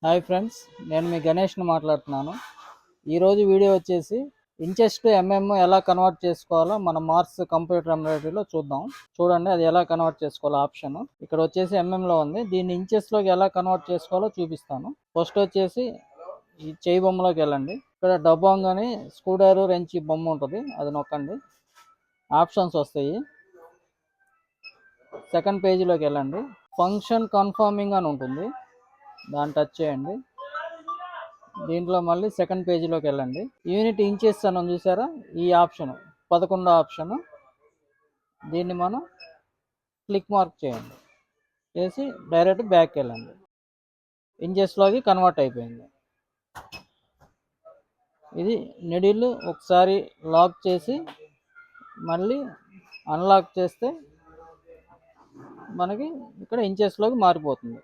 Hi friends, నేను మీ గణేష్ని మాట్లాడుతున్నాను. ఈరోజు వీడియో వచ్చేసి ఇంచెస్ టు ఎంఎం ఎలా కన్వర్ట్ చేసుకోవాలో మన మార్స్ కంప్యూటర్ ఎంబ్రాయిడరీలో చూద్దాం. చూడండి అది ఎలా కన్వర్ట్ చేసుకోవాలో ఆప్షన్ ఇక్కడ వచ్చేసి ఎంఎంలో ఉంది. దీన్ని ఇంచెస్లోకి ఎలా కన్వర్ట్ చేసుకోవాలో చూపిస్తాను. ఫస్ట్ వచ్చేసి ఈ చేయి బొమ్మలోకి వెళ్ళండి. ఇక్కడ డబ్బాంగ్ అని స్క్రూ డ్రైవర్ రెంచి బొమ్మ ఉంటుంది, అది నొక్కండి. ఆప్షన్స్ వస్తాయి. సెకండ్ పేజీలోకి వెళ్ళండి. ఫంక్షన్ కన్ఫర్మింగ్ అని ఉంటుంది, దాన్ని టచ్ చేయండి. దీంట్లో మళ్ళీ సెకండ్ పేజీలోకి వెళ్ళండి. యూనిట్ ఇంచెస్ అని చూసారా, ఈ ఆప్షన్ 11 ఆప్షన్, దీన్ని మనం క్లిక్ మార్క్ చేయండి. చేసి డైరెక్ట్ బ్యాక్ వెళ్ళండి. ఇంచెస్లోకి కన్వర్ట్ అయిపోయింది. ఇది నిడిల్ ఒకసారి లాక్ చేసి మళ్ళీ అన్లాక్ చేస్తే మనకి ఇక్కడ ఇంచెస్లోకి మారిపోతుంది.